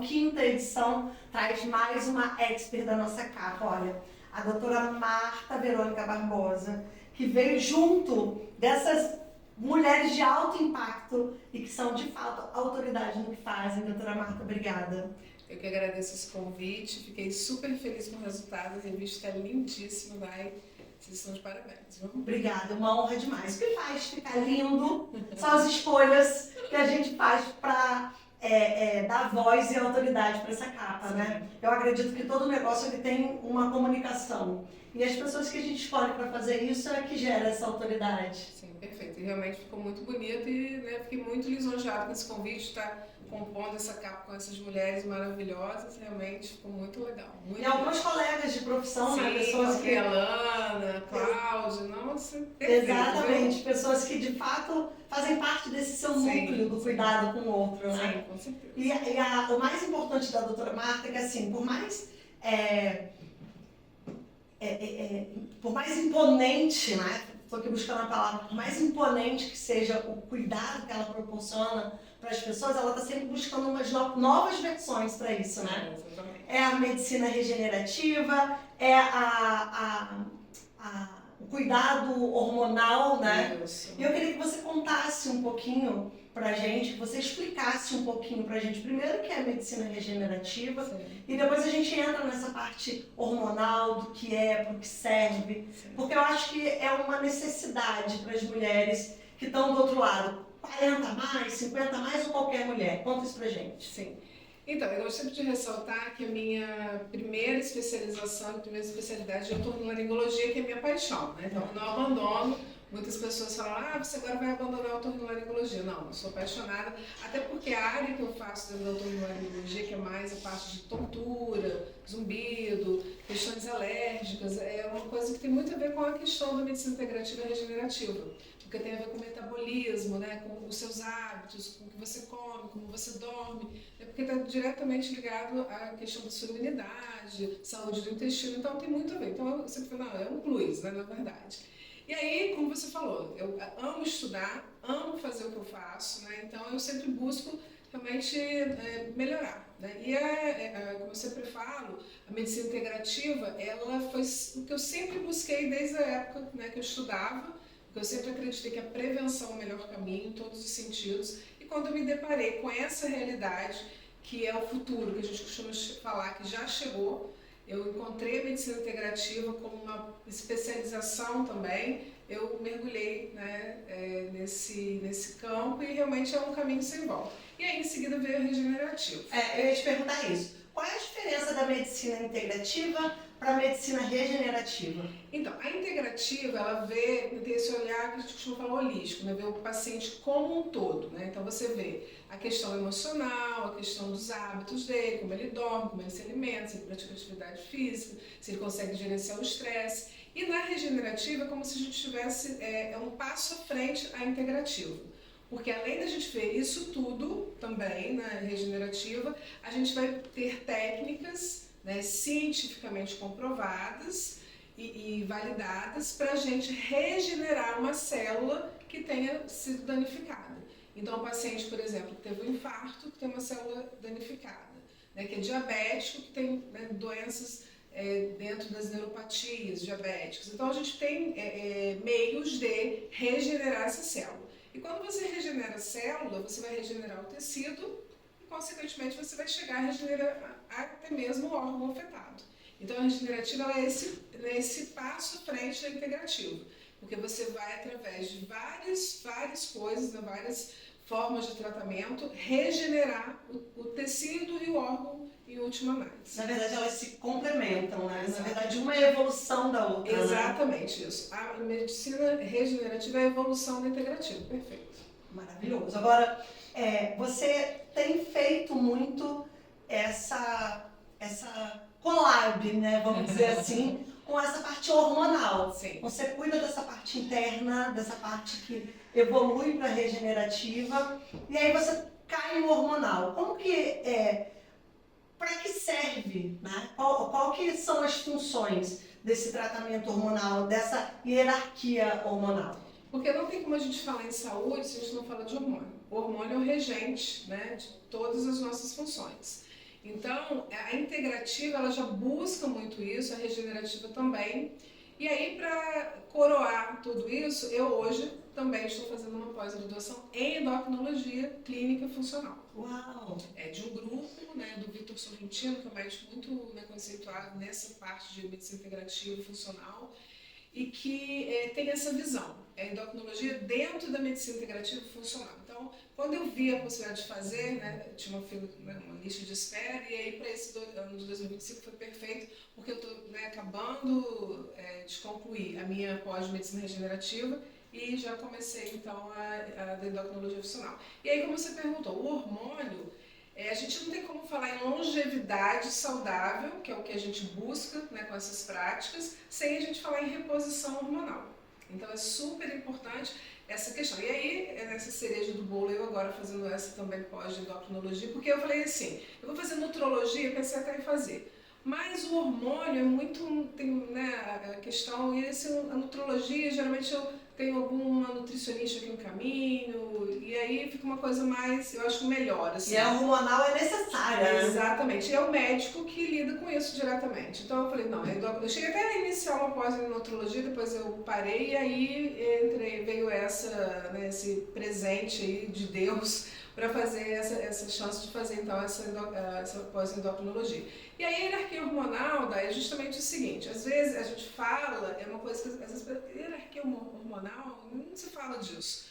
quinta edição traz mais uma expert da nossa capa. Olha, a doutora Marta Verônica Barbosa, que veio junto dessas mulheres de alto impacto e que são, de fato, autoridade no que fazem. Doutora Marta, obrigada. Eu que agradeço esse convite, fiquei super feliz com o resultado, a revista está lindíssima, vocês estão de parabéns. Obrigada, uma honra demais. O que faz ficar lindo são as escolhas que a gente faz para dar voz e autoridade para essa capa, né? Eu acredito que todo negócio ele tem uma comunicação. E as pessoas que a gente escolhe para fazer isso é que gera essa autoridade. Sim, perfeito. E realmente ficou muito bonito e fiquei muito lisonjeada com esse convite, estar compondo essa capa com essas mulheres maravilhosas, realmente ficou muito legal. Muito e alguns colegas de profissão, sim, né? Pessoas que... Alana, Cláudia, nossa, perfeito. Exatamente, viu? Pessoas que de fato fazem parte desse seu núcleo do cuidado com o outro, né? Sim, com certeza. E o mais importante da doutora Marta é que, assim, por mais imponente, né? Estou aqui buscando a palavra, por mais imponente que seja o cuidado que ela proporciona para as pessoas, ela está sempre buscando umas novas versões para isso, né? Exatamente. É a medicina regenerativa, é o cuidado hormonal, né? Isso. E eu queria que você contasse um pouquinho pra gente, que você explicasse um pouquinho pra gente, primeiro o que é a medicina regenerativa, Sim. e depois a gente entra nessa parte hormonal, do que é, pro que serve, Sim. porque eu acho que é uma necessidade para as mulheres que estão do outro lado, 40 mais, 50 mais ou qualquer mulher. Conta isso pra gente. Sim. Então, eu gostaria de ressaltar que a minha primeira especialização, a primeira especialidade é otorrinolaringologia, que é a minha paixão, né? Então, eu não abandono. Muitas pessoas falam, você agora vai abandonar a otorrinolaringologia. Não, eu sou apaixonada, até porque a área que eu faço dentro da otorrinolaringologia, que é mais a parte de tontura, zumbido, questões alérgicas, é uma coisa que tem muito a ver com a questão da medicina integrativa e regenerativa. Porque tem a ver com o metabolismo, né, com os seus hábitos, com o que você come, como você dorme, porque está diretamente ligado à questão da sua imunidade, saúde do intestino, então tem muito a ver. Então eu sempre falo, é um plus, né, na verdade. E aí, como você falou, eu amo estudar, amo fazer o que eu faço, né, então eu sempre busco realmente melhorar. Né? E como eu sempre falo, a medicina integrativa, ela foi o que eu sempre busquei desde a época, né, que eu estudava. Eu sempre acreditei que a prevenção é o melhor caminho em todos os sentidos. E quando eu me deparei com essa realidade, que é o futuro, que a gente costuma falar que já chegou, eu encontrei a medicina integrativa como uma especialização também, eu mergulhei, né, nesse campo e realmente é um caminho sem volta. E aí em seguida veio a regenerativa. Eu ia te perguntar isso. Qual é a diferença da medicina integrativa para a medicina regenerativa? Então, a integrativa, ela tem esse olhar que a gente costuma falar holístico, né? Vê o paciente como um todo, né? Então você vê a questão emocional, a questão dos hábitos dele, como ele dorme, como ele se alimenta, se ele pratica atividade física, se ele consegue gerenciar o estresse. E na regenerativa é como se a gente tivesse um passo à frente à integrativa. Porque além da gente ver isso tudo também na regenerativa, a gente vai ter técnicas, né, cientificamente comprovadas e validadas para a gente regenerar uma célula que tenha sido danificada. Então, o paciente, por exemplo, que teve um infarto, que tem uma célula danificada, né, que é diabético, que tem, né, doenças dentro das neuropatias diabéticas. Então, a gente tem meios de regenerar essa célula. E quando você regenera a célula, você vai regenerar o tecido e, consequentemente, você vai chegar a regenerar até mesmo o órgão afetado. Então, a regenerativa ela é esse passo à frente da integrativa, porque você vai, através de várias coisas, né, várias formas de tratamento, regenerar o tecido e o órgão em última análise. Na verdade, elas se complementam, né? Na verdade, uma é a evolução da outra. Exatamente, né? Isso. A medicina regenerativa é a evolução da integrativa. Perfeito. Maravilhoso. Agora, você tem feito muito essa collab, né? Vamos dizer assim, com essa parte hormonal. Sim. Você cuida dessa parte interna, dessa parte que evolui para a regenerativa, e aí você cai no hormonal. Como que para que serve, né? Qual que são as funções desse tratamento hormonal, dessa hierarquia hormonal? Porque não tem como a gente falar em saúde se a gente não fala de hormônio. O hormônio é o regente, né, de todas as nossas funções. Então, a integrativa ela já busca muito isso, a regenerativa também. E aí, para coroar tudo isso, eu hoje também estou fazendo uma pós-graduação em endocrinologia clínica funcional. Uau! É de um grupo, né, do Vitor Sorrentino, que é um médico muito, né, conceituado nessa parte de medicina integrativa e funcional, e que tem essa visão, é endocrinologia dentro da medicina integrativa e funcional. Então, quando eu vi a possibilidade de fazer, né, tinha uma lista de espera, e aí para esse ano de 2025 foi perfeito, porque eu estou, né, acabando de concluir a minha pós-medicina regenerativa e já comecei então a da endocrinologia funcional. E aí, como você perguntou, o hormônio, a gente não tem como falar em longevidade saudável, que é o que a gente busca, né, com essas práticas, sem a gente falar em reposição hormonal. Então é super importante essa questão. E aí, nessa cereja do bolo, eu agora fazendo essa também pós-endocrinologia, porque eu falei assim, eu vou fazer nutrologia, pensei até em fazer. Mas o hormônio é muito, tem, né, a questão, e assim, a nutrologia, geralmente eu tenho alguma nutricionista aqui no caminho, e aí fica uma coisa mais, eu acho melhor, assim. E a hormonal é necessária, né? Exatamente, e é o médico que lida com isso diretamente. Então eu falei, não, eu cheguei até a iniciar uma pós em nutrologia, depois eu parei, e aí veio né, esse presente aí de Deus para fazer essa chance de fazer então essa pós-endocrinologia. E aí a hierarquia hormonal é justamente o seguinte, às vezes a gente fala, é uma coisa que às vezes hierarquia hormonal, não se fala disso.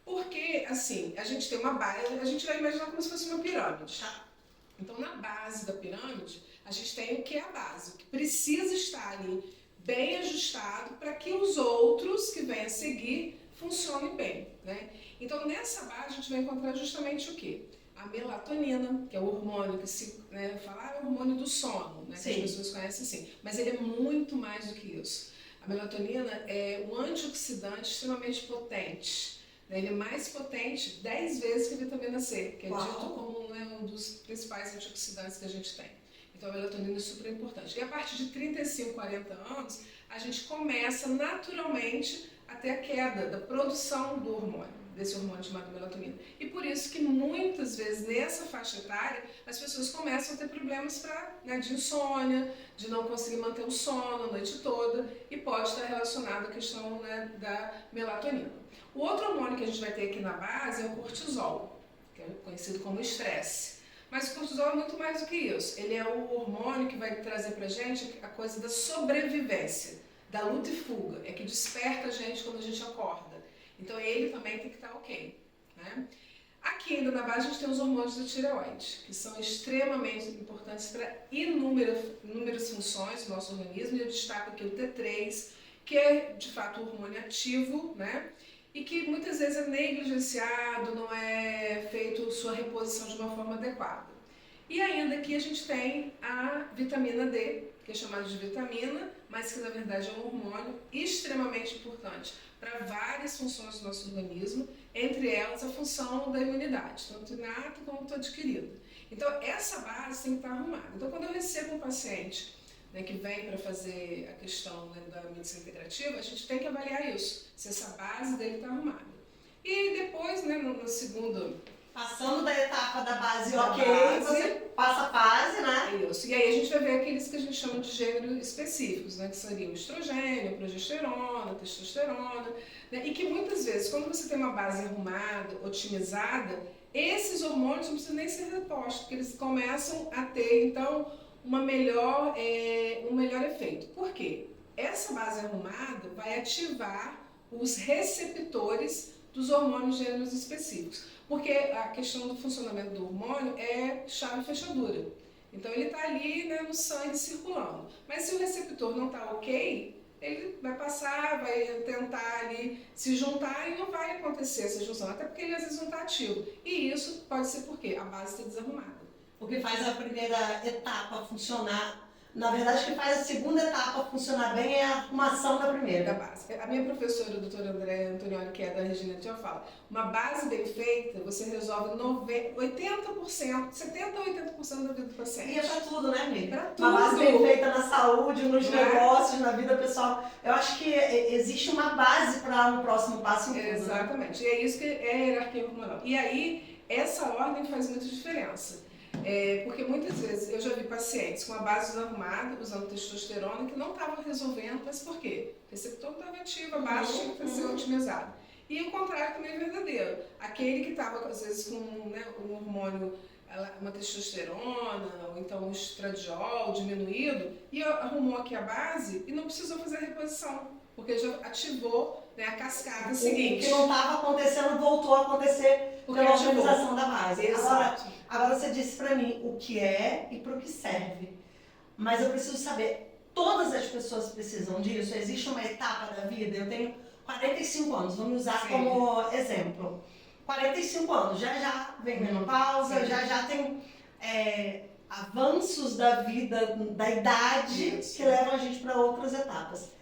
Porque, assim, a gente tem uma base, a gente vai imaginar como se fosse uma pirâmide. Então, na base da pirâmide, a gente tem o que é a base, o que precisa estar ali bem ajustado para que os outros que vêm a seguir funcionem bem, né? Então, nessa base, a gente vai encontrar justamente o quê? A melatonina, que é o hormônio que se fala, é o hormônio do sono, né? Que as pessoas conhecem assim. Mas ele é muito mais do que isso. A melatonina é um antioxidante extremamente potente. Ele é mais potente 10 vezes que a vitamina C, que é dito como um dos principais antioxidantes que a gente tem. Então a melatonina é super importante. E a partir de 35, 40 anos, a gente começa naturalmente a ter a queda da produção do hormônio, desse hormônio chamado melatonina. E por isso que muitas vezes nessa faixa etária as pessoas começam a ter problemas de insônia, de não conseguir manter o sono a noite toda, e pode estar relacionado à questão da melatonina. O outro hormônio que a gente vai ter aqui na base é o cortisol, que é conhecido como estresse. Mas o cortisol é muito mais do que isso. Ele é o hormônio que vai trazer pra gente a coisa da sobrevivência, da luta e fuga. É que desperta a gente quando a gente acorda. Então ele também tem que estar ok, né? Aqui ainda na base a gente tem os hormônios da tireoide, que são extremamente importantes para inúmeras funções do nosso organismo. E eu destaco aqui o T3, que é de fato o hormônio ativo, né? E que muitas vezes é negligenciado, não é feito sua reposição de uma forma adequada. E ainda aqui a gente tem a vitamina D, que é chamada de vitamina, mas que na verdade é um hormônio extremamente importante para várias funções do nosso organismo, entre elas a função da imunidade, tanto inata quanto adquirida. Então essa base tem que estar arrumada. Então quando eu recebo um paciente que vem para fazer a questão da medicina integrativa, a gente tem que avaliar isso, se essa base dele está arrumada. E depois, no segundo... Passando da etapa da base ok, base, você passa a fase, né? Isso. E aí a gente vai ver aqueles que a gente chama de gêneros específicos, que seriam o estrogênio, progesterona, testosterona, e que muitas vezes, quando você tem uma base arrumada, otimizada, esses hormônios não precisam nem ser repostos, porque eles começam a ter, então, um melhor efeito. Por quê? Essa base arrumada vai ativar os receptores dos hormônios gêneros específicos. Porque a questão do funcionamento do hormônio é chave e fechadura. Então ele está ali no sangue circulando. Mas se o receptor não está ok, ele vai passar, vai tentar ali se juntar e não vai acontecer essa junção, até porque ele às vezes não está ativo. E isso pode ser porque a base está desarrumada. O que faz a primeira etapa funcionar, na verdade, o que faz a segunda etapa funcionar bem é a arrumação da primeira. Da base. A minha professora, a doutora André Antonioni, que é da Regenerativa, fala, uma base bem feita, você resolve 80%, 70% a 80% da vida do paciente. E é pra tudo, né, amiga? Pra tudo. Uma base bem feita na saúde, nos negócios, na vida pessoal. Eu acho que existe uma base para um próximo passo em tudo. Exatamente. E é isso que é a hierarquia hormonal. E aí, essa ordem faz muita diferença. Porque muitas vezes eu já vi pacientes com a base desarrumada, usando testosterona, que não estavam resolvendo, mas por quê? O receptor estava ativo, a base tinha que ser otimizada. E o contrário também é verdadeiro. Aquele que estava, às vezes, com um hormônio, uma testosterona, ou então um estradiol diminuído, e arrumou aqui a base e não precisou fazer a reposição, porque já ativou, né, a cascata seguinte. O que não estava acontecendo voltou a acontecer pela otimização da base. Agora você disse para mim o que é e para o que serve. Mas eu preciso saber, todas as pessoas precisam disso? Existe uma etapa da vida? Eu tenho 45 anos, vamos usar como exemplo. 45 anos, já vem menopausa, já tem avanços da vida, da idade, que levam a gente para outras etapas.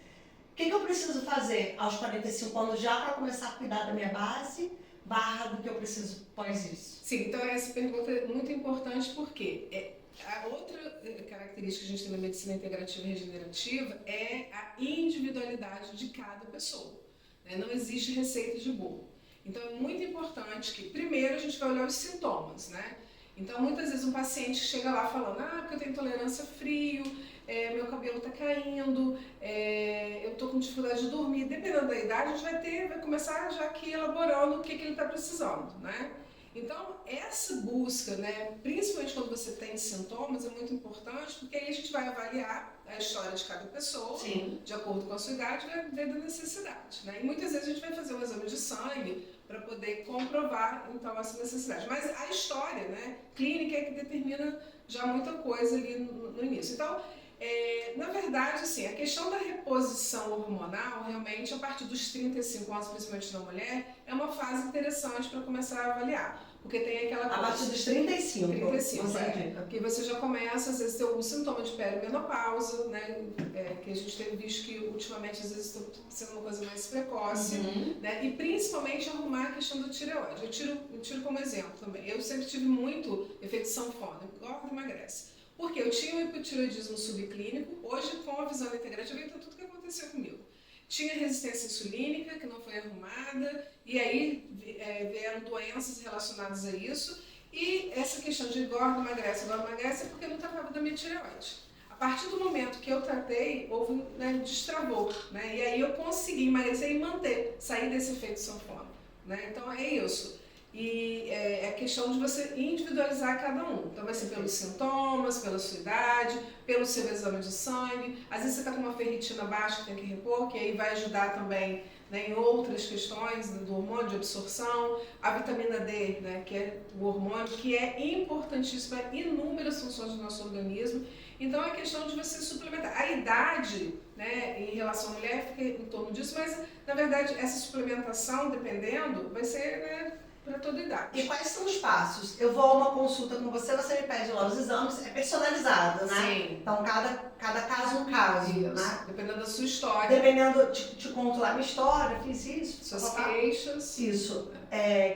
O que eu preciso fazer aos 45 anos já para começar a cuidar da minha base, do que eu preciso após isso? Sim, então essa pergunta é muito importante porque a outra característica que a gente tem na medicina integrativa e regenerativa é a individualidade de cada pessoa. Não existe receita de bolo. Então é muito importante que primeiro a gente vai olhar os sintomas, né? Então muitas vezes um paciente chega lá falando, porque eu tenho intolerância a frio, meu cabelo está caindo, eu estou com dificuldade de dormir. Dependendo da idade, a gente vai começar já aqui elaborando o que ele está precisando, né? Então, essa busca, né, principalmente quando você tem sintomas, é muito importante, porque aí a gente vai avaliar a história de cada pessoa, de acordo com a sua idade, vai ver da necessidade, né? E muitas vezes a gente vai fazer um exame de sangue para poder comprovar, então, essa necessidade. Mas a história, né, clínica é que determina já muita coisa ali no início. Então, na verdade, assim, a questão da reposição hormonal, realmente, a partir dos 35 anos, principalmente na mulher, é uma fase interessante para começar a avaliar. Porque tem aquela coisa... A partir dos 35. 35, que você já começa, às vezes, a ter algum sintoma de perimenopausa, né? Que a gente tem visto que, ultimamente, às vezes, está sendo uma coisa mais precoce, né? E, principalmente, arrumar a questão da tireoide. Eu tiro como exemplo também. Eu sempre tive muito efeito sanfona, igual que emagrece. Porque eu tinha um hipotireoidismo subclínico, hoje com a visão integrativa, então tudo que aconteceu comigo. Tinha resistência insulínica, que não foi arrumada, e aí vieram doenças relacionadas a isso, e essa questão de engorda, emagrece é porque não tratava da minha tireoide. A partir do momento que eu tratei, houve, destravou, né? E aí eu consegui emagrecer e manter, sair desse efeito sanfona, né? Então é isso. E é questão de você individualizar cada um. Então vai ser pelos sintomas, pela sua idade, pelo seu exame de sangue. Às vezes você está com uma ferritina baixa que tem que repor, que aí vai ajudar também, né, em outras questões do hormônio de absorção. A vitamina D, né, que é o hormônio que é importantíssimo para inúmeras funções do nosso organismo. Então é questão de você suplementar. A idade, né, em relação à mulher fica em torno disso, mas na verdade essa suplementação, dependendo, vai ser, né, para toda idade. E quais são os passos? Eu vou a uma consulta com você me pede lá os exames, é personalizado, né? Sim. Então, cada caso um caso, isso, né? Dependendo da sua história. Dependendo, te conto lá minha história, fiz isso. Suas queixas. Isso.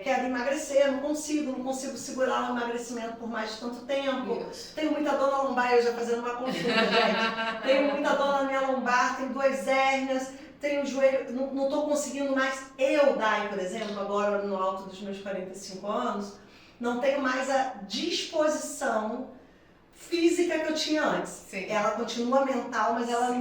Quero emagrecer, não consigo segurar o emagrecimento por mais de tanto tempo. Isso. Tenho muita dor na lombar, eu já fazendo uma consulta, gente. Tenho muita dor na minha lombar, tenho 2 hérnias. Tenho o joelho, não estou conseguindo mais, por exemplo, agora no alto dos meus 45 anos, não tenho mais a disposição física que eu tinha antes. Sim. Ela continua mental, mas ela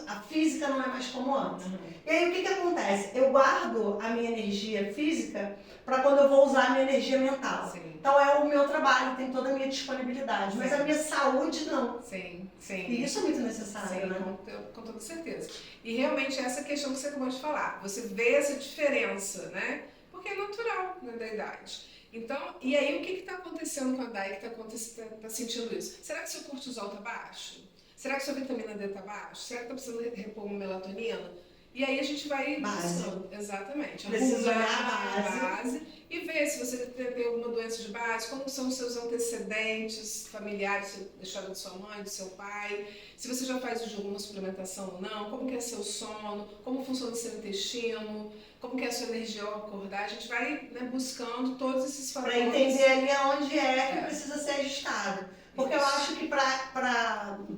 a física não é mais como antes. E aí o que acontece? Eu guardo a minha energia física para quando eu vou usar a minha energia mental. Sim. Então é o meu trabalho, tem toda a minha disponibilidade, mas a minha saúde não. Sim. E isso é muito necessário, né? Com toda certeza. E realmente essa questão que você acabou de falar, você vê essa diferença, né? Porque é natural, né, da idade. Então, e aí o que está acontecendo com a Dai que está sentindo isso? Será que seu cortisol está baixo? Será que sua vitamina D está baixa? Será que está precisando repor uma melatonina? E aí a gente vai buscando, exatamente, precisa olhar a base e ver se você tem alguma doença de base, como são os seus antecedentes familiares, da história da sua mãe, do seu pai, se você já faz uso de alguma suplementação ou não, como que é seu sono, como funciona o seu intestino, como que é a sua energia ao acordar. A gente vai, né, buscando todos esses fatores. Para entender ali aonde que precisa ser ajustado. Porque eu acho que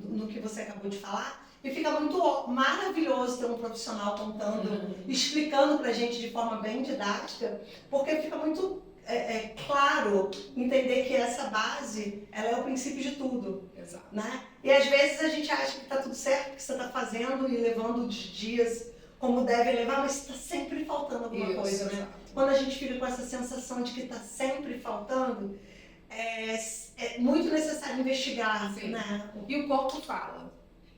no que você acabou de falar, e fica muito maravilhoso ter um profissional contando, explicando pra gente de forma bem didática, porque fica muito claro, entender que essa base, ela é o princípio de tudo. Exato. Né? E às vezes a gente acha que está tudo certo, que você está fazendo e levando os dias como deve levar, mas está sempre faltando alguma coisa, né? Exato. Quando a gente fica com essa sensação de que está sempre faltando, é muito necessário investigar, Sim. né? E o corpo fala.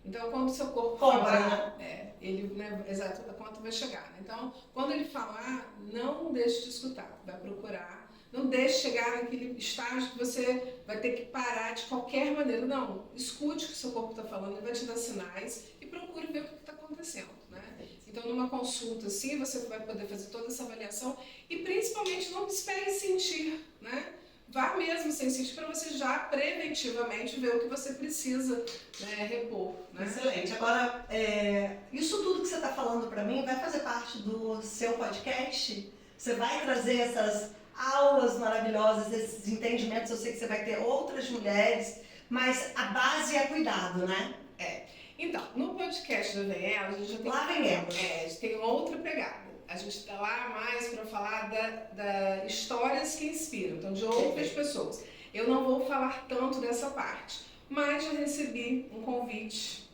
Então, quando o seu corpo Cobra, falar, ele, né, exato, a conta vai chegar. Né? Então, quando ele falar, não deixe de escutar, vai procurar. Não deixe chegar naquele estágio que você vai ter que parar de qualquer maneira. Não, escute o que o seu corpo está falando, ele vai te dar sinais e procure ver o que está acontecendo. Né? Então, numa consulta assim, você vai poder fazer toda essa avaliação e, principalmente, não espere sentir, né? Vá mesmo sem sentir para você já preventivamente ver o que você precisa, né, repor. Né? Excelente. Agora, isso tudo que você está falando para mim vai fazer parte do seu podcast? Você vai trazer essas aulas maravilhosas, esses entendimentos? Eu sei que você vai ter outras mulheres, mas a base é cuidado, né? Então, no podcast do Vem Ela, a gente já tem... Lá vem ela. A gente tem outra pegada. A gente está lá mais para falar da histórias que inspiram, então de outras pessoas. Eu não vou falar tanto dessa parte, mas já recebi um convite,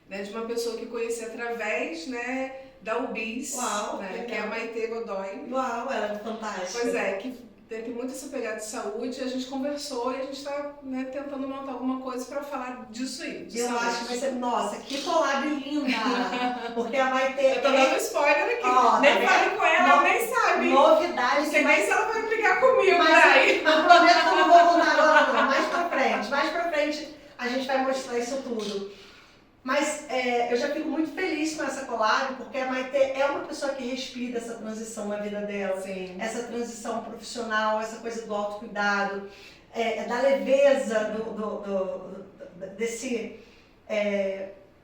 né, de uma pessoa que eu conheci através, né, da UBIS, Uau, né, legal. que é a Maite Godoy. Uau, ela é fantástica. Pois é, que tem muito essa pegada de saúde, a gente conversou e a gente está, né, tentando montar alguma coisa para falar disso aí. De Eu saúde. acho que vai ser, nossa, que collab linda! Porque a Maite Eu tô dando spoiler aqui. Ó, nem tá falei com ela, ela nem sabe. novidade. Não sei nem se ela vai brigar comigo, Mas daí. eu prometo que eu não vou contar agora, não. Mais pra frente a gente vai mostrar isso tudo. Mas eu já fico muito feliz com essa collab, porque a Maite é uma pessoa que respira essa transição na vida dela. Sim. Essa transição profissional, essa coisa do autocuidado, da leveza desse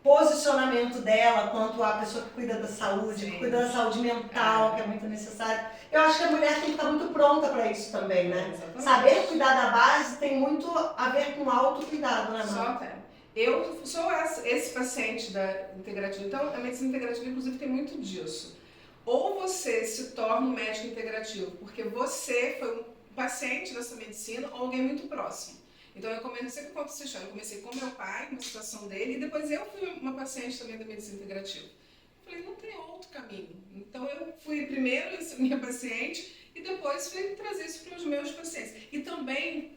posicionamento dela quanto à pessoa que cuida da saúde, que cuida da saúde mental, que é muito necessário. Eu acho que a mulher tem que estar muito pronta para isso também, né? Exatamente. Saber cuidar da base tem muito a ver com autocuidado, né, Só mãe? até. Eu sou esse paciente da integrativa. Então, a medicina integrativa, inclusive, tem muito disso. Ou você se torna um médico integrativo porque você foi um paciente dessa medicina ou alguém muito próximo. Então, eu sempre conto essa história. Eu comecei com meu pai, com a situação dele, e depois eu fui uma paciente também da medicina integrativa. Eu falei, não tem outro caminho. Então, eu fui primeiro essa minha paciente e depois fui trazer isso para os meus pacientes. E também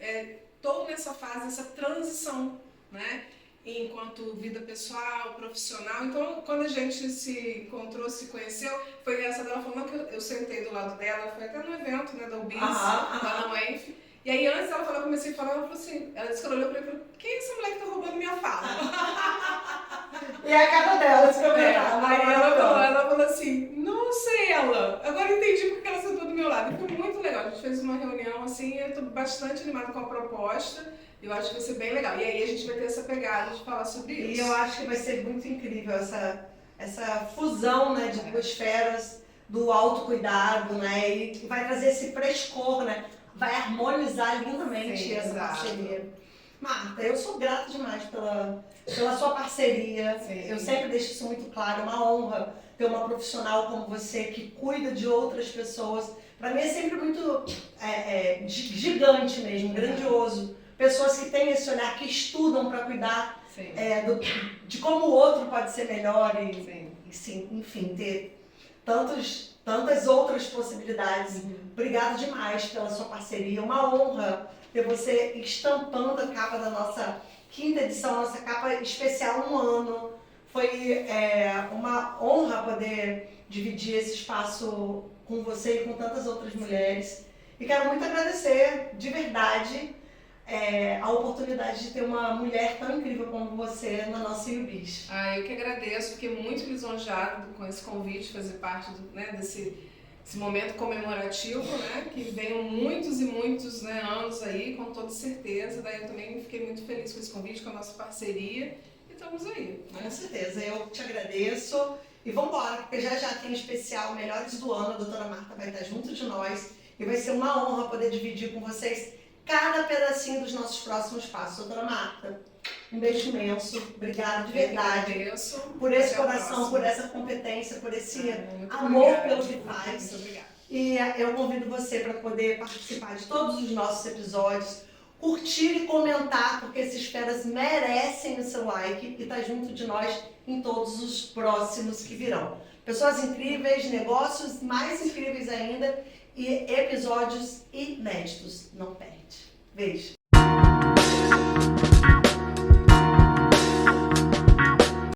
estou nessa fase, essa transição, né? Enquanto vida pessoal, profissional. Então, quando a gente se encontrou, se conheceu, foi engraçado. Ela falou que eu sentei do lado dela, foi até no evento, né, da UBIS, lá na UENF. E aí, antes dela falar, eu comecei a falar, ela falou assim, ela disse que ela olhou pra mim e falou, quem é essa mulher que tá roubando minha fala? E a cara dela, se comentar. Aí ela falou assim, nossa, ela, agora entendi porque ela sentou do meu lado. E foi muito legal, a gente fez uma reunião assim, eu tô bastante animada com a proposta. Eu acho que vai ser bem legal. E aí a gente vai ter essa pegada de falar sobre isso. E eu acho que vai ser muito incrível essa fusão, né, de duas esferas do autocuidado, né? E vai trazer esse frescor, né? Vai harmonizar lindamente essa parceria. Marta, eu sou grata demais pela sua parceria. Sim. Eu sempre deixo isso muito claro. É uma honra ter uma profissional como você que cuida de outras pessoas. Para mim é sempre muito gigante mesmo, grandioso. Pessoas que têm esse olhar, que estudam para cuidar de como o outro pode ser melhor e sim, enfim, ter tantas outras possibilidades. Obrigada demais pela sua parceria. Uma honra ter você estampando a capa da nossa 5ª edição, nossa capa especial 1 ano. Foi uma honra poder dividir esse espaço com você e com tantas outras mulheres. E quero muito agradecer, de verdade, a oportunidade de ter uma mulher tão incrível como você na nossa UBIS. Eu que agradeço, fiquei muito lisonjeado com esse convite, fazer parte desse momento comemorativo, né? Que venham muitos e muitos, né, anos aí, com toda certeza. Daí eu também fiquei muito feliz com esse convite, com a nossa parceria. E estamos aí. Né? Com certeza, eu te agradeço. E vamos embora, porque já tem especial Melhores do Ano, a doutora Marta vai estar junto de nós. E vai ser uma honra poder dividir com vocês cada pedacinho dos nossos próximos passos. Doutora Marta, um beijo imenso. Obrigada de verdade Agradeço. por esse Até a coração, próxima. por essa competência, por esse Muito amor obrigada. pelo que faz. Muito obrigada. E eu convido você para poder participar de todos os nossos episódios, curtir e comentar, porque esses feras merecem o seu like e estar junto de nós em todos os próximos que virão. Pessoas incríveis, negócios mais incríveis ainda e episódios inéditos. Não perde. Beijo.